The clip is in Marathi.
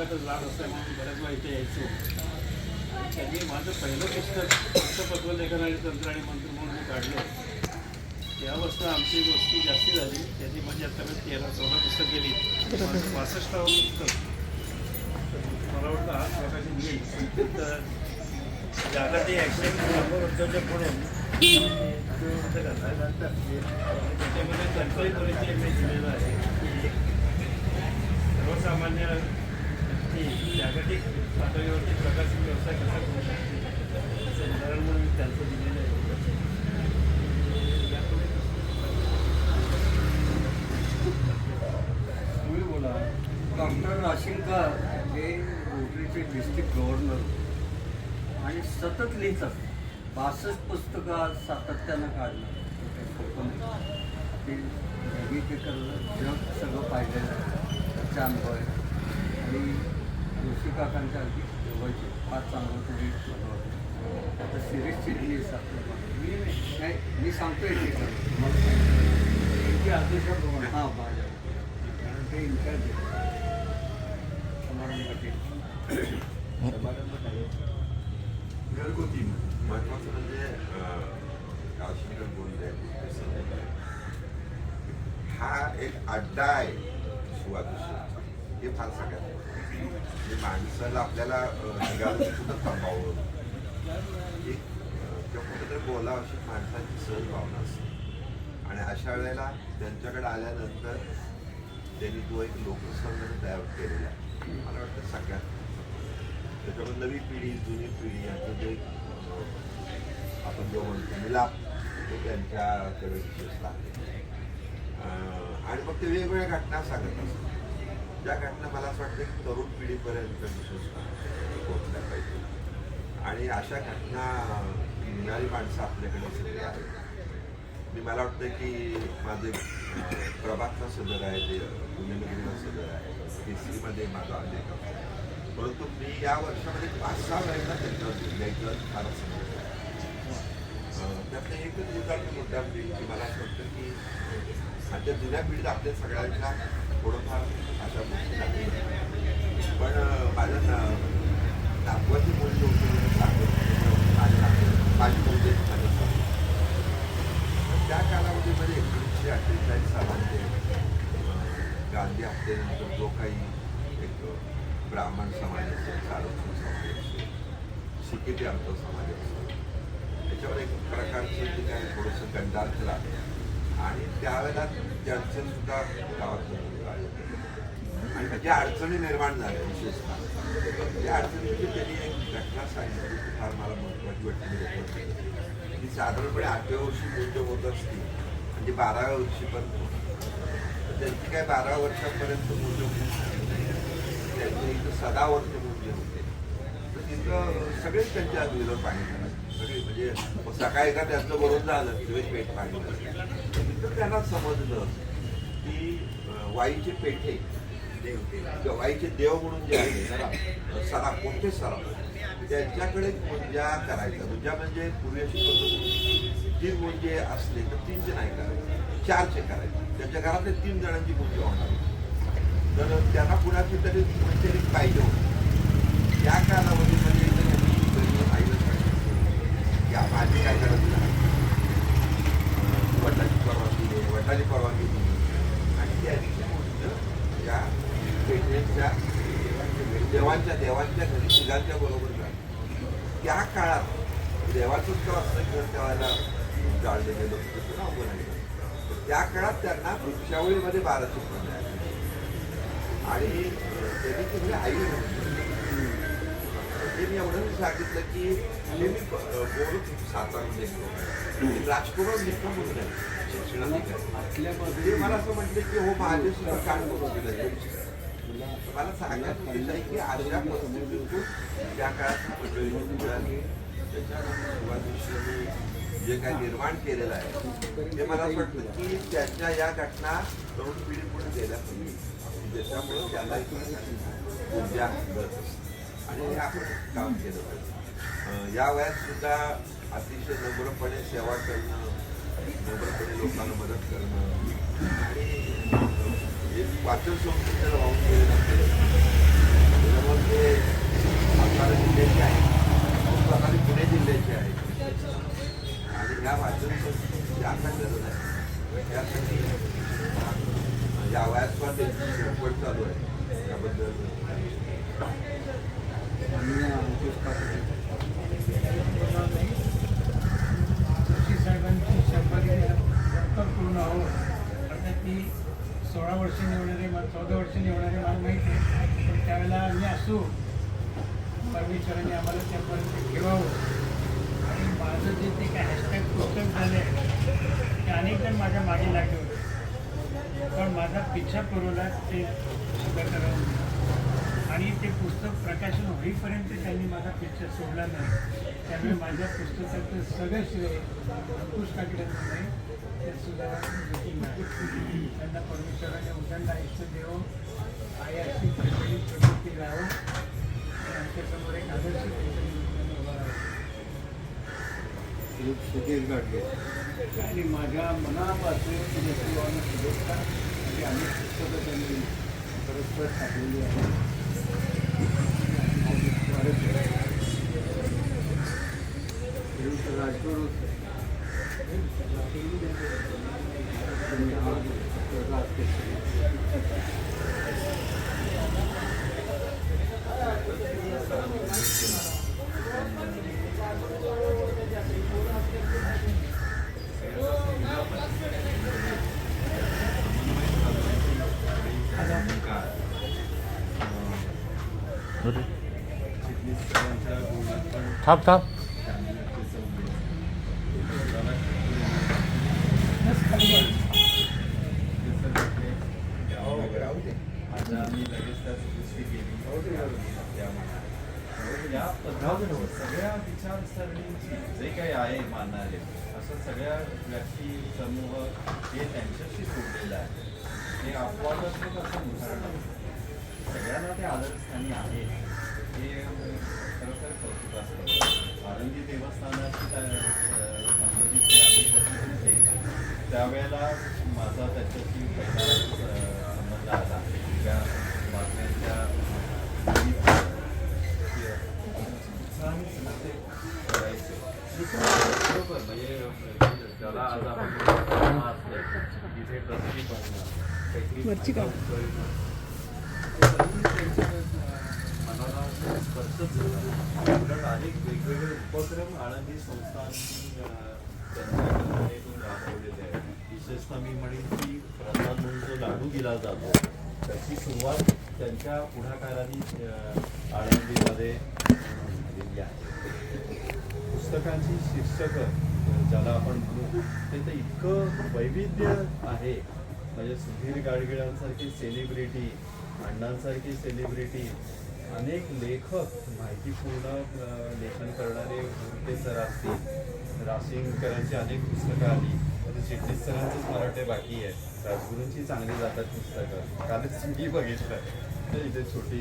भागातच लहान असल्यामुळे बऱ्याच वेळा इथे यायचो. त्यांनी माझं पहिलं पुस्तक पत्रलेखन आणि तंत्र आणि मंत्र म्हणून मी काढलं. त्यावस्था आमची गोष्टी जास्ती झाली. त्यांनी म्हणजे आता मी 13-14 पुस्तक केली. 65वं पुस्तक मला वाटतं आज प्रकाशित घेईल. तर जागतिक ॲक्सिडेंटच्या पुढे त्याच्यामध्ये तंत्रही परिचय मी दिलेला आहे की सर्वसामान्य जागतिक पातळीवरती प्रकाशित व्यवसाय कसा करू शकते असं उदाहरण म्हणून मी त्यांचं दिलेलं आहे. तुम्ही बोला. डॉक्टर राशिंकर हे रोटरीचे डिस्ट्रिक्ट गव्हर्नर आणि सतत लिहितात. 62 पुस्तकं सातत्यानं काढणं ते जग सगळं पाहिलेलं आहे. त्याचा अनुभव आहे आणि जोशी काकांच्या अगदी जवळचे 5 चांगलं तुम्ही बनवलं. आता सिरीज चिडली आपल्या मी सांगतो येते तुम्हाला आदेशाप्रमाणे हां माझ्या कारण ते इन्चार्ज आहे समारंभ घरगुती महत्वाचं म्हणजे राशिंकर बोलले हा एक अड्डा आहे सुवादुशी. हे फार सगळ्यात म्हणजे माणसाला आपल्याला निघालं कुठं थांबावं एक किंवा कुठंतरी बोलावं अशी माणसाची सहज भावना असते. आणि अशा वेळेला त्यांच्याकडे आल्यानंतर त्यांनी तो एक लोकसंग्रह तयार केलेला आहे. मला वाटतं सगळ्यात त्याच्यामध्ये नवी पिढी जुनी पिढी यांचं जे आपण जो म्हणतो मिलाप तो त्यांच्याकडे विशेषता आहे. आणि मग ते वेगवेगळ्या घटना सांगत असतात. ज्या घटना मला असं वाटतं की तरुण पिढीपर्यंत विशेषता पोहोचल्या पाहिजे. आणि अशा घटना लिहिणारी माणसं आपल्याकडे सगळी आहेत. मला वाटतं की माझे प्रभातचा सदर आहे, ते पुण्यनगरीला सदर आहे, केसरीमध्ये माझा अनेक आहे. परंतु मी या वर्षामध्ये 5-6 वेळेला त्यांच्यावर लिहायचं फारच समजलं आहे. त्यातलं एकच उदाहरण मुद्दा की मला असं वाटतं की आमच्या जुन्या पिढीत आपल्या सगळ्यांना थोडंफार अशा गोष्टी लागतात. पण माझ्या नातवाची मूल्य होती माझी मूल्य त्या कालावधीमध्ये 1948 सालामध्ये गांधी हत्येनंतर जो काही एक ब्राह्मण समाज असेल, सारस्वत समाज असेल, शिकेती आमचा समाज असेल, त्याच्यावर एक प्रकारचं जे काही थोडंसं गंडार्थ लागलं. आणि त्यावेळेला त्यांचं सुद्धा गावात आणि ज्या अडचणी निर्माण झाल्या विशेषतः त्या अडचणीची त्यांनी एक घटना सांगितली ती फार मला महत्त्वाची वाटली. की साधारणपणे 8व्या वर्षी मूल्य होत असते म्हणजे 12व्या वर्षीपर्यंत त्यांची काय 12 वर्षापर्यंत मूल्य होत त्यांचे इथं 10 वर्ष मूल्य होते. तर तिथं सगळेच त्यांच्या विरोध पाणी सगळे म्हणजे सकाळी का त्यांचं बरोबर झालं सगळे पेट पाणी तिथं त्यांना समजलं की वाईचे पेठे वाईचे देव म्हणून जे आहे सराफ कोणते सराफ त्यांच्याकडे मुंजा करायचा. मुंजा म्हणजे पूर्वी अशी पद्धत 3 मुंजे असले तर 3चे नाही करायचे, 4चे करायचे. त्यांच्या घरातले 3 जणांची मुंजे होणार. तर त्यांना कुणाची तरी मैत्रिणी पाहिजे होती. त्या कालावधीमध्ये त्यांनी आईला सांगितलं की माझी काय गरज नाही, वडिलांची परवानगी दे, वडिलांची परवानगी दिली आणि त्यांची मुंज या पेठेच्या देवांच्या घरी तिघांच्या बरोबर झालं. त्या काळात देवाचंच तर असं घर त्यावेळेला जाळले गेलं होतं ना अवघड आहे. तर त्या काळात त्यांना वृक्षावळीमध्ये 12 चित्र मिळाले आणि त्यांनी तिकडे आई ते मी एवढं सांगितलं की हे मी बोलत सातारमध्ये राजकुमार मित्र म्हणून आहे शिक्षणाधिकारी. ते मला असं म्हटलं की हो माझे सुद्धा कान करून दिलं. मला सांगायचं आहे की अशा परिस्थितीतून त्या काळात मंडळी मिळाली त्याच्यानंतर सुरुवातीशी जे काही निर्माण केलेलं आहे ते मला असं वाटतं की त्यांच्या या घटना तरुण पिढीपुढे गेल्या पाहिजे ज्याच्यामुळं त्याला ऊर्जा मिळत असते आणि हे आपण काम केलं पाहिजे. या वयात सुद्धा अतिशय नम्रपणे सेवा करणं, नम्रपणे लोकांना मदत करणं आणि एक वाचन संस्कृतीला वाहून गेलेलं ते सातारा जिल्ह्याचे आहेत, काही प्रकारे पुणे जिल्ह्याचे आहेत. आणि ह्या वाचनाची आता गरज आहे. त्यासाठी या वयात पण त्यांची धडपड चालू आहे. त्याबद्दल अंकुश पाटील जोशी साहेबांची शंभरी लवकर पूर्ण हो. आता ती 16 वर्षे निवडणारे 14 वर्षे निवडणारे मला माहिती आहे. पण त्यावेळेला आम्ही असू परमेश्वराने आम्हाला त्यापर्यंत ठेवावं. आणि माझं जे ते काय हॅशटॅग पुस्तक झालं आहे ते अनेक जण माझ्या मागे लागले होते. पण माझा पिच्छा पुरवला ते सुद्धा करावं. आणि ते पुस्तक प्रकाशन होईपर्यंत त्यांनी माझा पिक्चर सोडला नाही. त्यामुळे माझ्या पुस्तकाचं सगळं श्रेय अंकुश काकड्यांचं नाही, ते सुद्धा त्यांना परमेश्वराने उदंड आयुष्य देवो, आयाची प्रचलित प्रवृत्ती राहावं आणि आमच्यासमोर एक आदर्श त्यांच्या निमित्ताने उभा राहावं. सुधीर गाडगे आणि माझ्या मनापासून नेतृत्वानं शुभेच्छा. आणि अनेक पुस्तकं त्यांनी परस्पर छापलेली आहेत. राजगुरू थांब थांब या पद्धतीनं सगळ्या विचारसरणीची जे काही आहे मानणारे असं सगळ्या व्यक्ती समूह हे त्यांच्याशी जोडलेलं आहे. हे अपवादात्मक असं उदाहरण आहे. सगळ्यांना ते आदरस्थानी आहे. हे खरोखर कौतुकास्पद. आळंदी देवस्थानाशी संबंधित ते आधीपासून होते. त्यावेळेला माझा त्याच्याशी पहिला संबंध आला. त्या बातम्यांच्या करायचे बरोबर. म्हणजे त्याला आज आपण तिथे ट्रस्टी बनणं मनाला स्पर्शच झाला. कारण अनेक वेगवेगळे उपक्रम आळंदी संस्थांनी त्यांच्या कल्पनेतून राबवलेले आहेत. विशेषतः मी म्हणेन की प्रसाद म्हणून जो लाडू दिला जातो त्याची सुरुवात त्यांच्या पुढाकाराने आळंदीमध्ये झालेली आहे. पुस्तकांची शीर्षकं ज्याला आपण म्हणू ते तर इतकं वैविध्य आहे. म्हणजे सुधीर गाडगिळांसारखी सेलिब्रिटी, अण्णांसारखी सेलिब्रिटी, अनेक लेखक, माहितीपूर्ण लेखन करणारे गुरुते सर असतील, राशिंगकरांची अनेक पुस्तकं आली. आता चिटणीस सरांचंच मराठे बाकी आहे. राजगुरूंची चांगली जातात पुस्तकं. कालच मी बघितलं इथे छोटी